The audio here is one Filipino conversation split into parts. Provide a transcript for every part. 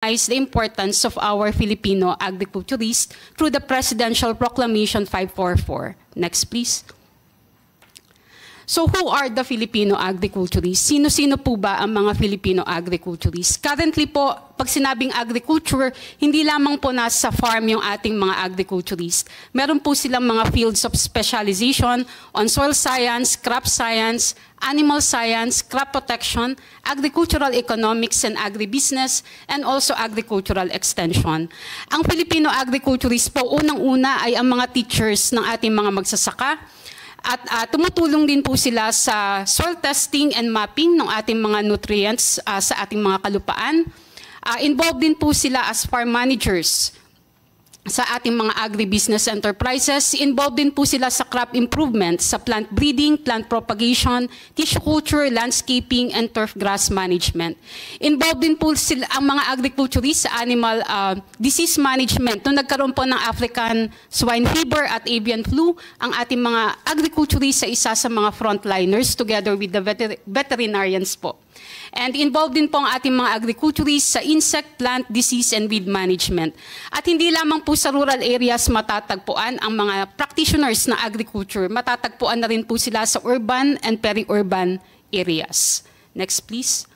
the importance of our Filipino agriculturists through the Presidential Proclamation 544. Next, please. So who are the Filipino agriculturists? Sino-sino po ba ang mga Filipino agriculturists? Currently po, pag sinabing agriculture, hindi lamang po nasa farm yung ating mga agriculturists. Meron po silang mga fields of specialization on soil science, crop science, animal science, crop protection, agricultural economics and agribusiness, and also agricultural extension. Ang Filipino agriculturists po, unang-una ay ang mga teachers ng ating mga magsasaka. At tumutulong din po sila sa soil testing and mapping ng ating mga nutrients sa ating mga kalupaan. Involved din po sila as farm managers sa ating mga agribusiness enterprises. Involved din po sila sa crop improvement, sa plant breeding, plant propagation, tissue culture, landscaping, and turf grass management. Involved din po sila, ang mga agriculturists sa animal disease management. Nung nagkaroon po ng African swine fever at avian flu, ang ating mga agriculturists sa isa sa mga frontliners together with the veterinarians po. And involved din po ang ating mga agriculturists sa insect, plant, disease, and weed management. At hindi lamang po sa rural areas matatagpuan ang mga practitioners na agriculture. Matatagpuan na rin po sila sa urban and peri-urban areas. Next, please.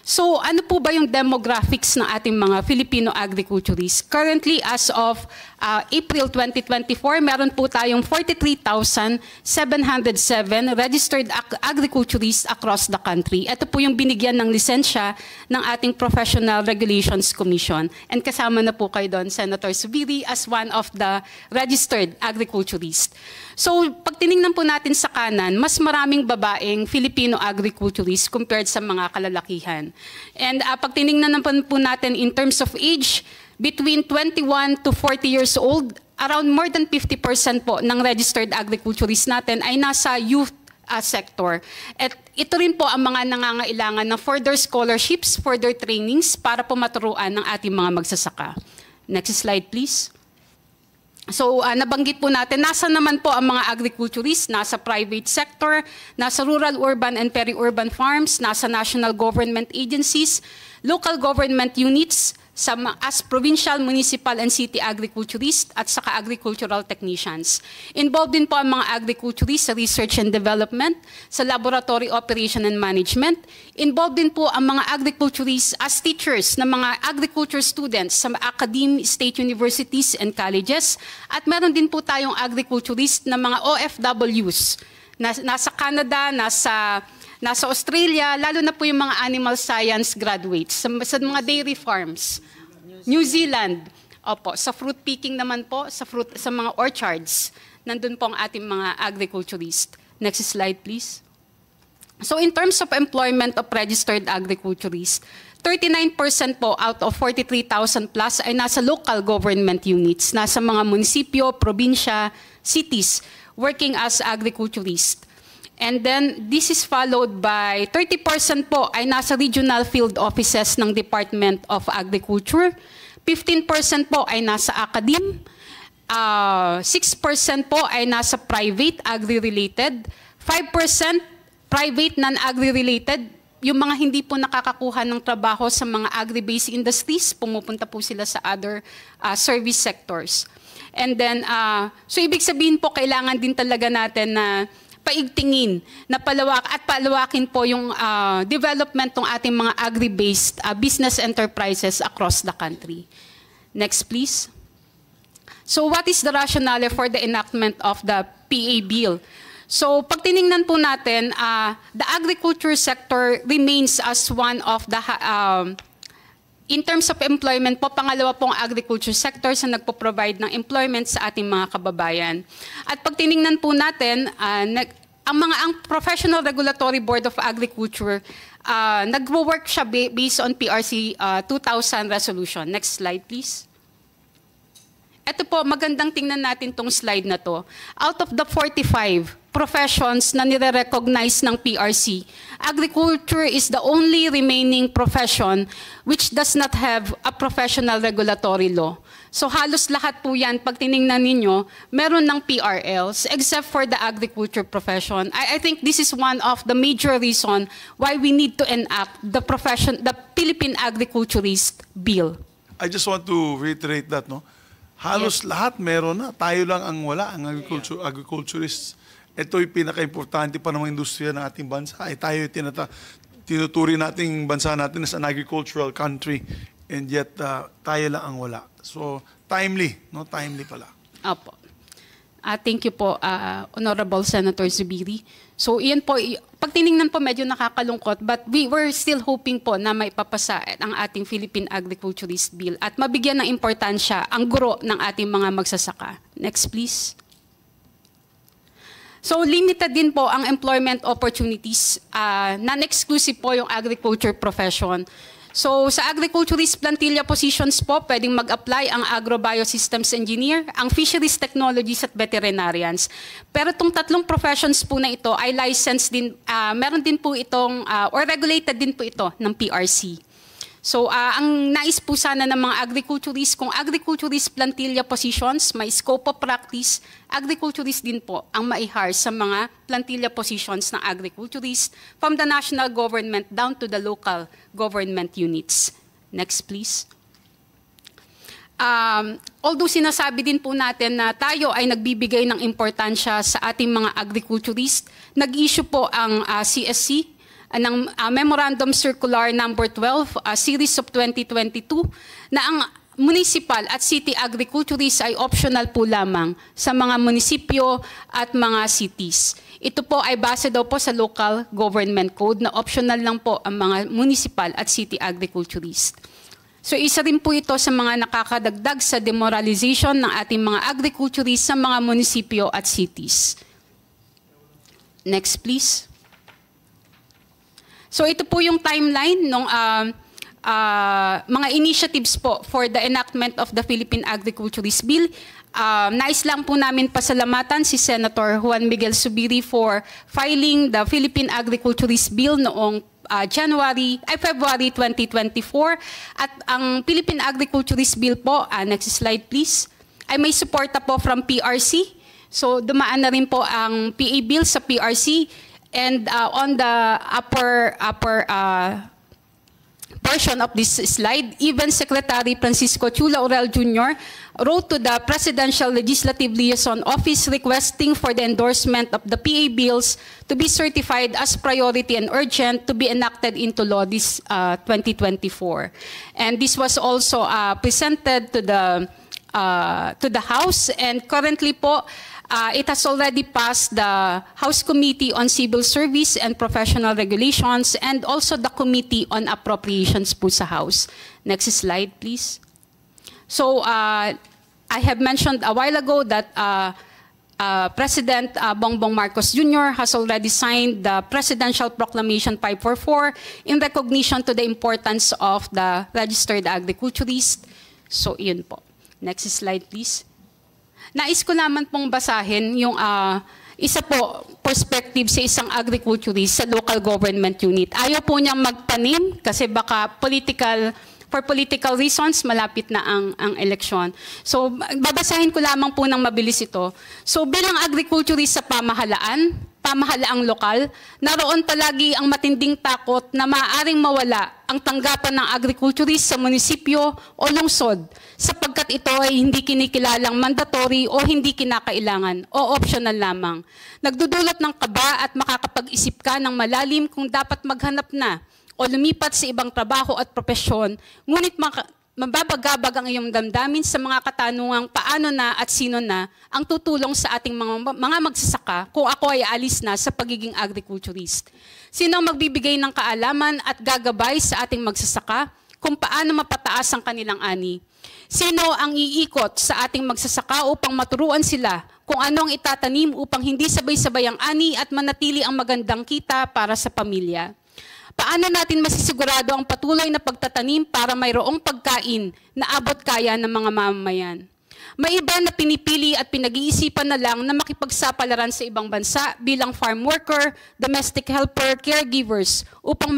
So, ano po ba yung demographics ng ating mga Filipino agriculturists? Currently, as of April 2024, meron po tayong 43,707 registered agriculturists across the country. Ito po yung binigyan ng lisensya ng ating Professional Regulations Commission. And kasama na po kayo doon, Senator Zubiri, as one of the registered agriculturists. So, pag tinignan po natin sa kanan, mas maraming babaeng Filipino agriculturists compared sa mga kalalakihan. And pag tinignan po natin in terms of age, between 21 to 40 years old, around more than 50% po ng registered agriculturists natin ay nasa youth sector. At ito rin po ang mga nangangailangan ng further scholarships, further trainings para po maturuan ng ating mga magsasaka. Next slide, please. So, nabanggit po natin, nasa naman po ang mga agriculturists, nasa private sector, nasa rural, urban, and peri-urban farms, nasa national government agencies, local government units, as provincial, municipal, and city agriculturists at saka agricultural technicians. Involved din po ang mga agriculturists sa research and development, sa laboratory operation and management. Involved din po ang mga agriculturists as teachers ng mga agriculture students sa academe, state universities, and colleges. At meron din po tayong agriculturists na mga OFWs na nasa Canada, nasa Australia, lalo na po yung mga animal science graduates sa mga dairy farms. New Zealand, opo, sa fruit picking naman po, sa mga orchards, nandun po ang ating mga agriculturists. Next slide, please. So in terms of employment of registered agriculturists, 39% po out of 43,000 plus ay nasa local government units, nasa mga munisipyo, probinsya, cities, working as agriculturists. And then, this is followed by 30% po ay nasa regional field offices ng Department of Agriculture. 15% po ay nasa academe. 6% po ay nasa private, agri-related. 5% private, non-agri-related. Yung mga hindi po nakakakuha ng trabaho sa mga agri-based industries, pumupunta po sila sa other service sectors. And then, so ibig sabihin po, kailangan din talaga natin na paigtingin na palawakin po yung development ng ating mga agri-based business enterprises across the country. Next, please. So what is the rationale for the enactment of the PA bill? So pag tiningnan po natin, the agriculture sector remains as one of the in terms of employment po, pangalawa pong agriculture sector sa nagpo-provide ng employment sa ating mga kababayan. At pag tiningnan po natin, ang Professional Regulatory Board of Agriculture, nagwo-work siya based on PRC 2000 resolution. Next slide, please. Ito po, magandang tingnan natin tong slide na to. Out of the 45 professions na nire-recognize ng PRC, agriculture is the only remaining profession which does not have a professional regulatory law. So halos lahat po yan, pag tinignan ninyo, meron ng PRLs except for the agriculture profession. I think this is one of the major reason why we need to enact the Philippine Agriculturist Bill. I just want to reiterate that, no? Halos lahat meron na. Tayo lang ang wala, ang agriculturists. Ito yung pinaka-importante pa ng industriya ng ating bansa. Tayo tinuturi nating bansa natin as an agricultural country, and yet tayo lang ang wala. So, timely, no? Timely pala. Opo. Thank you po, Honorable Senator Zubiri. So, iyan po, pag tinignan po medyo nakakalungkot, but we were still hoping po na maipapasa ang ating Philippine Agriculturist Bill at mabigyan ng importansya ang guro ng ating mga magsasaka. Next, please. So, limited din po ang employment opportunities. Non-exclusive po yung agriculture profession. So, sa agriculturist plantilla positions po, pwedeng mag-apply ang agrobiosystems engineer, ang fisheries technologies at veterinarians. Pero itong tatlong professions po na ito ay licensed din, meron din po itong, or regulated din po ito ng PRC. So, ang nais po sana ng mga agriculturist, kung agriculturist plantilla positions, may scope of practice, agriculturist din po ang maihire sa mga plantilla positions ng agriculturist from the national government down to the local government units. Next, please. Although sinasabi din po natin na tayo ay nagbibigay ng importansya sa ating mga agriculturist, nag-issue po ang CSC, ng Memorandum Circular Number 12, Series of 2022, na ang municipal at city agriculturists ay optional po lamang sa mga munisipyo at mga cities. Ito po ay base daw po sa Local Government Code na optional lang po ang mga municipal at city agriculturists. So isa rin po ito sa mga nakakadagdag sa demoralization ng ating mga agriculturists sa mga munisipyo at cities. Next, please. So ito po yung timeline ng mga initiatives po for the enactment of the Philippine Agriculturist Bill. Nais lang po namin pasalamatan si Senator Juan Miguel Zubiri for filing the Philippine Agriculturist Bill noong February 2024. At ang Philippine Agriculturist Bill po, next slide please, ay may suporta po from PRC. So dumaan na rin po ang PA Bill sa PRC. And on the upper portion of this slide, even Secretary Francisco Chula Aurel Jr. wrote to the Presidential Legislative Liaison Office requesting for the endorsement of the PA bills to be certified as priority and urgent to be enacted into law this 2024. And this was also presented to the House, and currently po, it has already passed the House Committee on Civil Service and Professional Regulations and also the Committee on Appropriations po sa House. Next slide, please. So, I have mentioned a while ago that President Bongbong Marcos Jr. has already signed the Presidential Proclamation 544 in recognition to the importance of the registered agriculturist. So, iyon po. Next slide, please. Nais ko naman pong basahin yung isa po perspective sa isang agriculturist sa local government unit. Ayaw po niyang magtanim kasi baka for political reasons, malapit na ang eleksyon. So, babasahin ko lamang po ng mabilis ito. So, bilang agriculturist sa pamahalaang lokal, naroon palagi ang matinding takot na maaaring mawala ang tanggapan ng agriculturist sa munisipyo o lungsod sapagkat ito ay hindi kinikilalang mandatory o hindi kinakailangan o optional lamang. Nagdudulot ng kaba at makakapag-isip ka ng malalim kung dapat maghanap na o lumipat sa ibang trabaho at propesyon, ngunit mababagabag ang iyong damdamin sa mga katanungang paano na at sino na ang tutulong sa ating mga magsasaka kung ako ay alis na sa pagiging agriculturist. Sino ang magbibigay ng kaalaman at gagabay sa ating magsasaka kung paano mapataas ang kanilang ani? Sino ang iikot sa ating magsasaka upang maturuan sila kung ano ang itatanim upang hindi sabay-sabay ang ani at manatili ang magandang kita para sa pamilya? Paano natin masisigurado ang patuloy na pagtatanim para mayroong pagkain na abot kaya ng mga mamamayan? May iba na pinipili at pinag-iisipan na lang na makipagsapalaran sa ibang bansa bilang farm worker, domestic helper, caregivers upang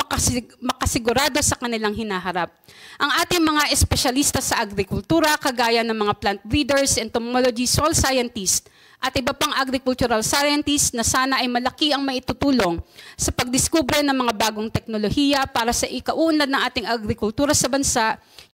makasigurado sa kanilang hinaharap. Ang ating mga espesyalista sa agrikultura, kagaya ng mga plant breeders, entomology, soil scientists, at iba pang agricultural scientists na sana ay malaki ang maitutulong sa pagdiskubre ng mga bagong teknolohiya para sa ikauunlad ng ating agrikultura sa bansa,